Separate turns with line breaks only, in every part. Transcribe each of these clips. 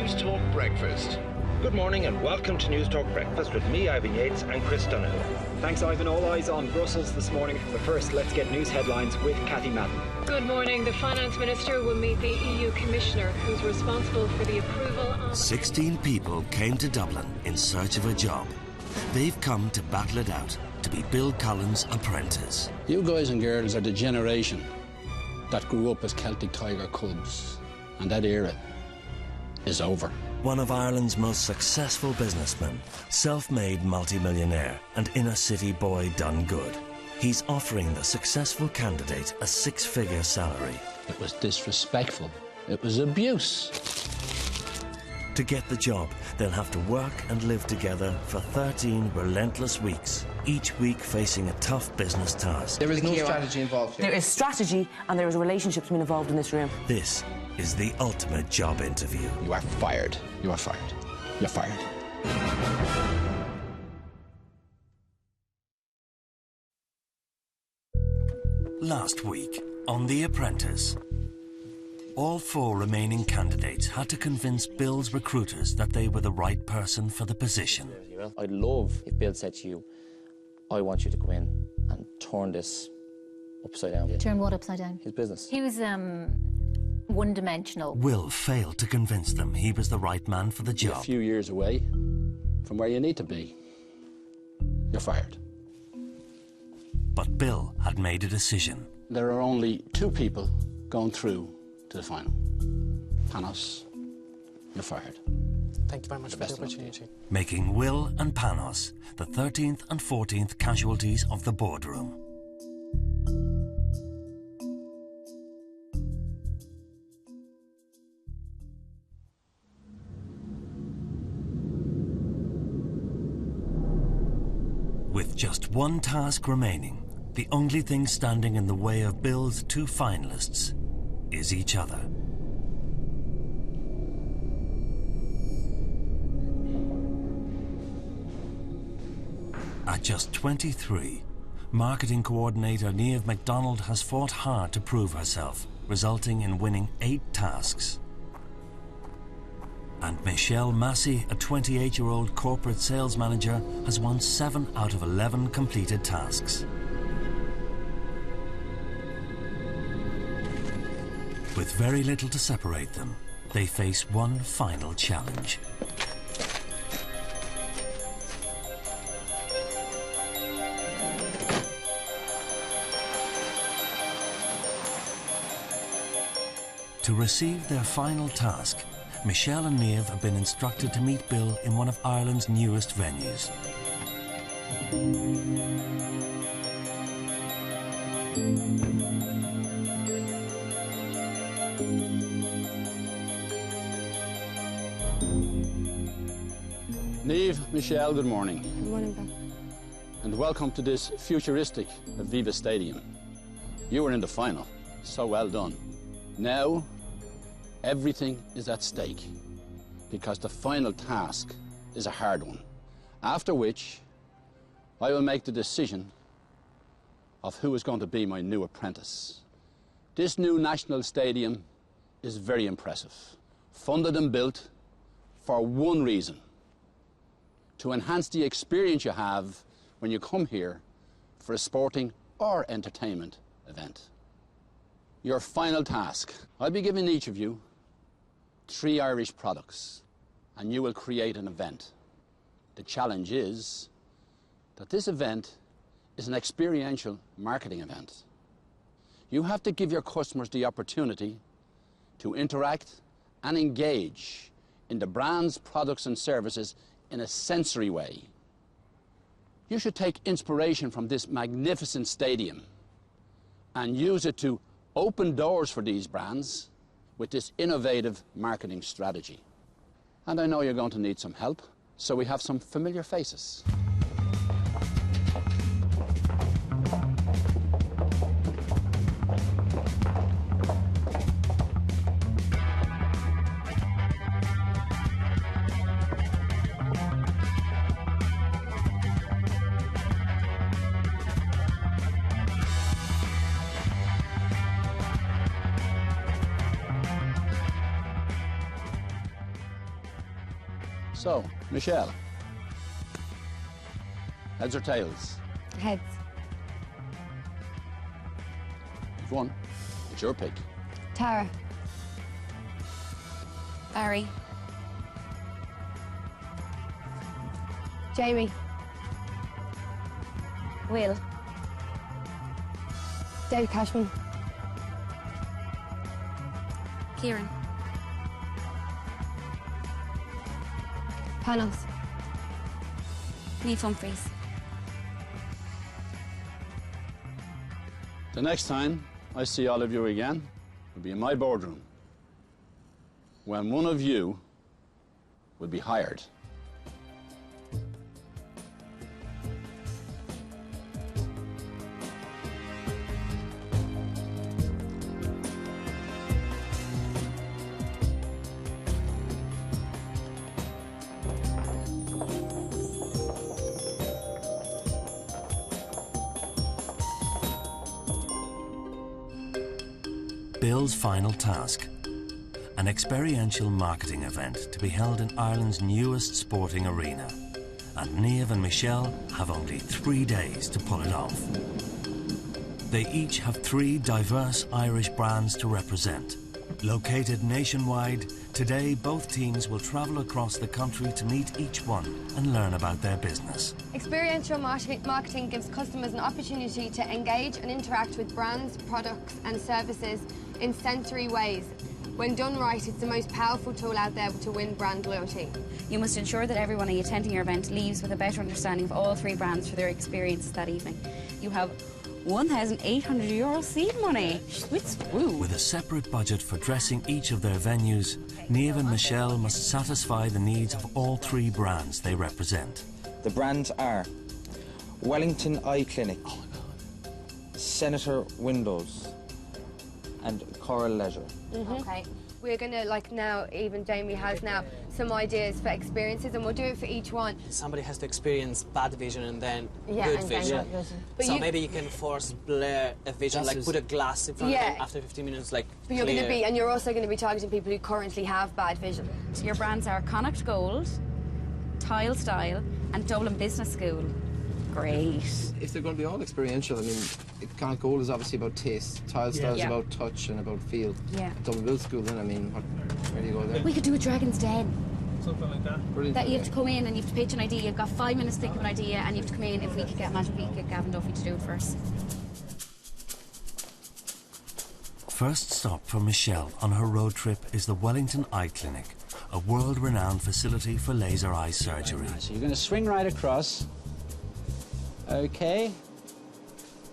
News Talk Breakfast.
Good morning and welcome to News Talk Breakfast with me, Ivan Yates, and Chris Donoghue.
Thanks, Ivan. All eyes on Brussels this morning. But first, let's get news headlines with Kathy Madden.
Good morning. The Finance Minister will meet the EU Commissioner, who's responsible for the approval of...
16 people came to Dublin in search of a job. They've come to battle it out to be Bill Collins' apprentice.
You guys and girls are the generation that grew up as Celtic Tiger cubs, and that era is over.
One of Ireland's most successful businessmen, self-made multimillionaire and inner-city boy done good. He's offering the successful candidate a six-figure salary.
It was disrespectful. It was abuse.
To get the job, they'll have to work and live together for 13 relentless weeks, each week facing a tough business task.
There is no strategy involved here.
There is strategy and there is relationships being involved in this room.
This is the ultimate job interview.
You are fired. You are fired. You're fired.
Last week on The Apprentice, all 4 remaining candidates had to convince Bill's recruiters that they were the right person for the position.
I'd love if Bill said to you, I want you to go in and turn this upside down.
Turn what upside down?
His business.
He was one-dimensional.
Will failed to convince them he was the right man for the job.
You're a few years away from where you need to be. You're fired.
But Bill had made a decision.
There are only 2 people going through to the final. Panos, you're fired.
Thank you very much for the opportunity.
Making Will and Panos the 13th and 14th casualties of the boardroom. With just one task remaining, the only thing standing in the way of Bill's 2 finalists is each other. At just 23, marketing coordinator Niamh MacDonald has fought hard to prove herself, resulting in winning 8 tasks. And Michelle Massey, a 28-year-old corporate sales manager, has won 7 out of 11 completed tasks. With very little to separate them, they face one final challenge. To receive their final task, Michelle and Niamh have been instructed to meet Bill in one of Ireland's newest venues.
Niamh, Michelle, good morning.
Good morning, Bill.
And welcome to this futuristic Aviva Stadium. You were in the final, so well done. Now, everything is at stake because the final task is a hard one, after which I will make the decision of who is going to be my new apprentice. This new national stadium is very impressive, funded and built for one reason: to enhance the experience you have when you come here for a sporting or entertainment event. Your final task: I'll be giving each of you 3 Irish products, and you will create an event. The challenge is that this event is an experiential marketing event. You have to give your customers the opportunity to interact and engage in the brand's products and services in a sensory way. You should take inspiration from this magnificent stadium and use it to open doors for these brands with this innovative marketing strategy. And I know you're going to need some help, so we have some familiar faces. So, Michelle, heads or tails?
Heads.
You've won. It's your pick.
Tara.
Barry.
Jamie.
Will.
Dave Cashman.
Kieran.
Panos.
Niamh Humphreys.
The next time I see all of you again will be in my boardroom, when one of you will be hired.
Bill's final task, an experiential marketing event to be held in Ireland's newest sporting arena. And Niamh and Michelle have only 3 days to pull it off. They each have 3 diverse Irish brands to represent. Located nationwide, today both teams will travel across the country to meet each one and learn about their business.
Experiential marketing gives customers an opportunity to engage and interact with brands, products and services in sensory ways. When done right, it's the most powerful tool out there to win brand loyalty.
You must ensure that everyone attending your event leaves with a better understanding of all 3 brands for their experiences that evening. You have €1,800 seed money.
With a separate budget for dressing each of their venues, Niamh and Michelle must satisfy the needs of all 3 brands they represent.
The brands are Wellington Eye Clinic, Senator Windows, and Coral Leisure.
Okay. We're gonna, now, even Jamie has now some ideas for experiences, and we'll do it for each one.
Somebody has to experience bad vision and then
Yeah,
good
and
vision.
then good vision. But
So maybe you can force Blair a vision, like put a glass in front of them after 15 minutes, like
But you're
clear.
going to be, and you're also going to be targeting people who currently have bad vision.
Your brands are Connacht Gold, Tile Style and Dublin Business School. Great.
If they're going to be all experiential, I mean, Connacht Gold is obviously about taste, Tile Style is
Yeah.
about touch and about feel.
Yeah.
Dublin Business School, then, I mean, where do you go there?
We could do a Dragon's Den.
Something like that. Brilliant.
That you have to come in and you have to pitch an idea. You've got 5 minutes to think of an idea and you have to come in. If we could get Gavin Duffy to do it first.
First stop for Michelle on her road trip is the Wellington Eye Clinic, a world-renowned facility for laser eye surgery.
So you're going to swing right across. Okay.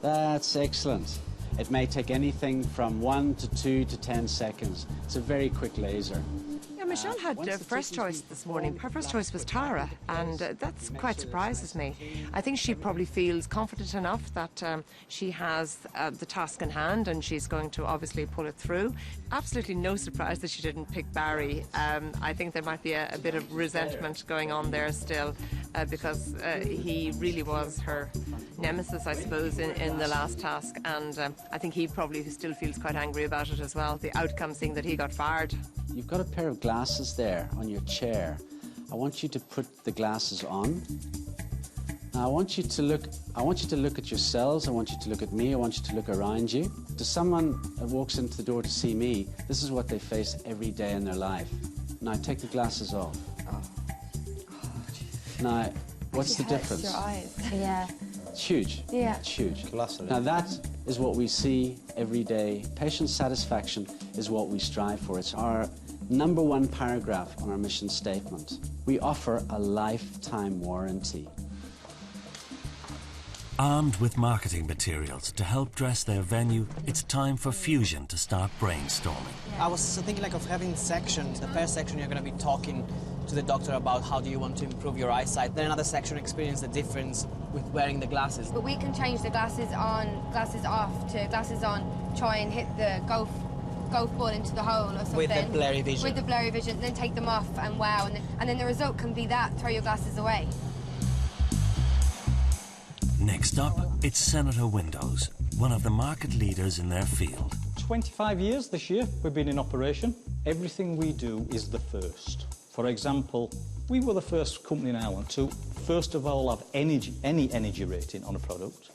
That's excellent. It may take anything from 1 to 2 to 10 seconds. It's a very quick laser.
Yeah, Michelle had first choice this morning. Her first choice was Tara, and that's quite surprises me. I think she probably feels confident enough that she has the task in hand and she's going to obviously pull it through. Absolutely no surprise that she didn't pick Barry. I think there might be a bit of resentment going on there still because he really was her nemesis, I suppose, in the last task, and I think he probably still feels quite angry about it as well, the outcome seeing that he got fired.
You've got a pair of glasses there on your chair. I want you to put the glasses on. Now I want you to look at yourselves, I want you to look at me, I want you to look around you. To someone that walks into the door to see me, this is what they face every day in their life. Now take the glasses off. Now, what's the difference?
Your eyes. Yeah.
It's huge.
Yeah.
It's huge.
Colossal.
Now that is what we see every day. Patient satisfaction is what we strive for. It's our #1 paragraph on our mission statement. We offer a lifetime warranty.
Armed with marketing materials to help dress their venue, it's time for Fusion to start brainstorming.
I was thinking of having sections. The first section you're going to be talking to the doctor about how do you want to improve your eyesight. Then another section experience the difference with wearing the glasses.
But we can change the glasses on, glasses off to glasses on, try and hit the golf ball into the hole or something.
With the blurry vision.
With the blurry vision, then take them off and wow. And then the result can be that, throw your glasses away.
Next up, it's Senator Windows, one of the market leaders in their field.
25 years this year we've been in operation. Everything we do is the first. For example, we were the first company in Ireland to, first of all, have any energy rating on a product,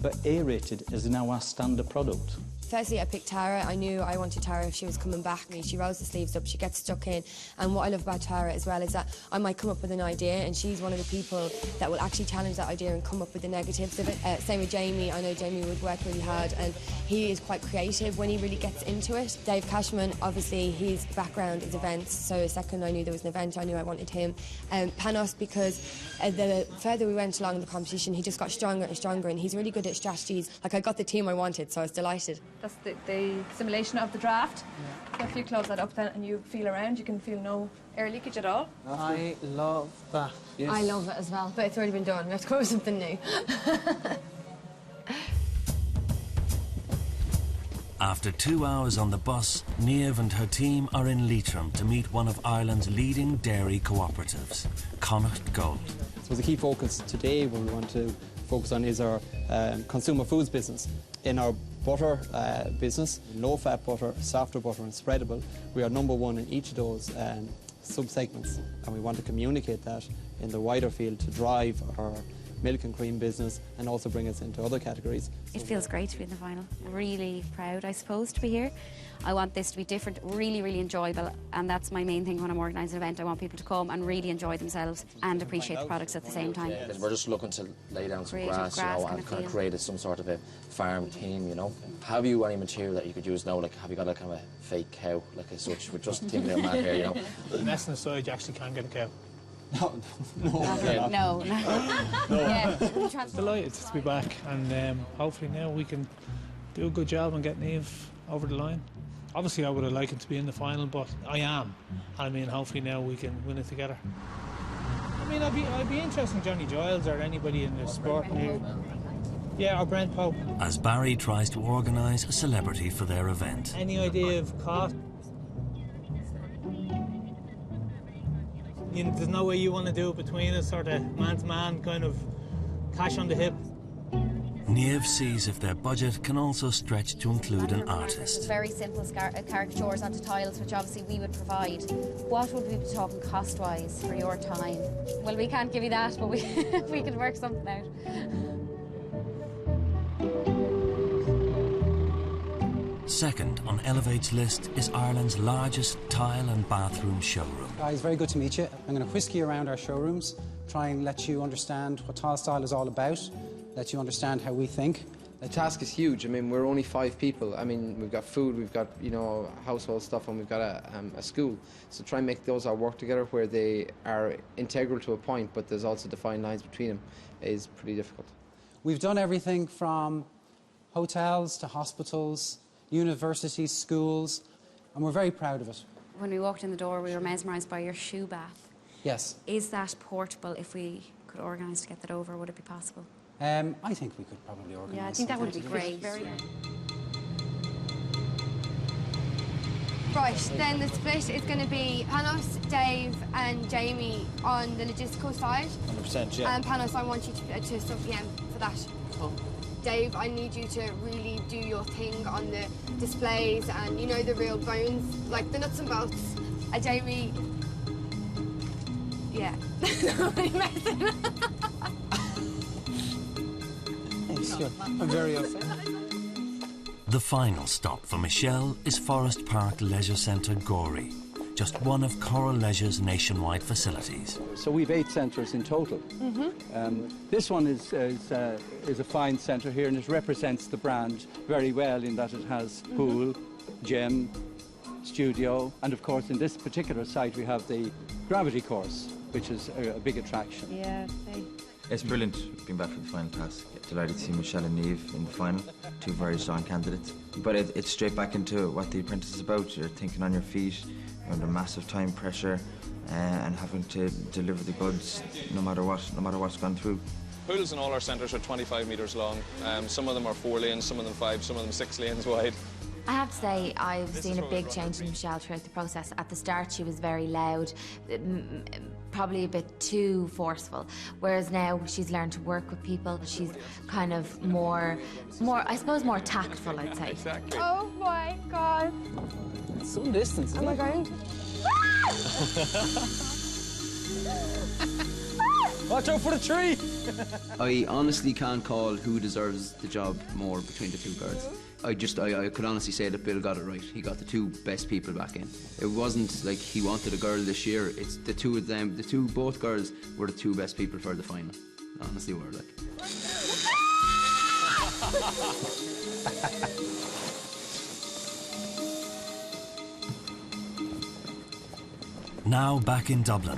but A-rated is now our standard product.
Firstly, I picked Tara. I knew I wanted Tara if she was coming back. She rolls the sleeves up, she gets stuck in. And what I love about Tara as well is that I might come up with an idea and she's one of the people that will actually challenge that idea and come up with the negatives of it. Same with Jamie. I know Jamie would work really hard and he is quite creative when he really gets into it. Dave Cashman, obviously, his background is events, so the second I knew there was an event, I knew I wanted him. Panos, because the further we went along in the competition, he just got stronger and stronger and he's really good at strategies. Like, I got the team I wanted, so I was delighted.
That's the simulation of the draft. Yeah. If you close that up then and you feel around, you can feel no air leakage at all.
I love that.
Yes. I love it as well, but it's already been done. We have to go with something new.
After 2 hours on the bus, Niamh and her team are in Leitrim to meet one of Ireland's leading dairy cooperatives, Connacht Gold.
So the key focus today, what we want to focus on, is our consumer foods business. In our butter business, low-fat butter, softer butter and spreadable, we are #1 in each of those sub-segments, and we want to communicate that in the wider field to drive our milk and cream business and also bring us into other categories.
It feels great to be in the final. Really proud, I suppose, to be here. I want this to be different, really, really enjoyable, and that's my main thing when I'm organising an event. I want people to come and really enjoy themselves and appreciate the products at the same time.
We're just looking to lay down some grass, you know, and kind of create some sort of a farm theme, you know. Have you any material that you could use now? Like, have you got a kind of a fake cow, like as such? We're just thinking of man here, you know.
Messing aside, you actually can't get a cow.
No.
Yeah. Delighted to be back, and hopefully now we can do a good job and get Niamh over the line. Obviously, I would have liked him to be in the final, but I am. I mean, hopefully now we can win it together. I mean, I'd be interested in Johnny Giles or anybody in the sport here. Yeah, or Brent Pope.
As Barry tries to organise a celebrity for their event.
Any idea of cost? There's no way you want to do it between us, sort of man-to-man, kind of cash on the hip.
Niamh sees if their budget can also stretch to include an artist.
Very simple caricatures onto tiles, which obviously we would provide. What would we be talking cost-wise for your time? Well, we can't give you that, but we can work something out.
Second on Elevate's list is Ireland's largest tile and bathroom showroom.
Guys, very good to meet you. I'm going to whisk you around our showrooms, try and let you understand what Tile Style is all about, let you understand how we think.
The task is huge. I mean, we're only 5 people. I mean, we've got food, we've got, you know, household stuff, and we've got a school. So try and make those all work together where they are integral to a point, but there's also defined lines between them, is pretty difficult.
We've done everything from hotels to hospitals, universities, schools, and we're very proud of it.
When we walked in the door, we were mesmerised by your shoe bath.
Yes.
Is that portable? If we could organise to get that over, would it be possible?
I think we could probably organise.
Yeah, I think that would be great.
Right, then the split is going to be Panos, Dave and Jamie on the logistical side.
100%, yeah.
And Panos, I want you to sub PM for that.
Oh.
Dave, I need you to really do your thing on the displays and, you know, the real bones, like the nuts and bolts. Jamie, yeah.
I'm very upset.
The final stop for Michelle is Forest Park Leisure Centre Gorey, just one of Coral Leisure's nationwide facilities.
So we've 8 centres in total. This one is a fine centre here, and it represents the brand very well in that it has pool, gym, studio, and of course in this particular site we have the gravity course, which is a big attraction.
Yeah.
It's brilliant being back for the final task. Delighted to see Michelle and Niamh in the final, 2 very strong candidates. But it's straight back into what The Apprentice is about. You're thinking on your feet, you're under massive time pressure, and having to deliver the goods no matter what's gone through.
Pools in all our centres are 25 metres long. Some of them are 4 lanes, some of them 5, some of them 6 lanes wide.
I have to say, I've seen a big change in Michelle throughout the process. At the start, she was very loud, probably a bit too forceful, whereas now she's learned to work with people. She's kind of more, I suppose, more tactful, I'd say.
Exactly.
Oh my God.
It's some distance, isn't it?
Am I going?
Watch out for the tree!
I honestly can't call who deserves the job more between the two girls. I could honestly say that Bill got it right. He got the two best people back in. It wasn't like he wanted a girl this year. It's the two of them. Both girls were the two best people for the final. Honestly, were like.
Now back in Dublin.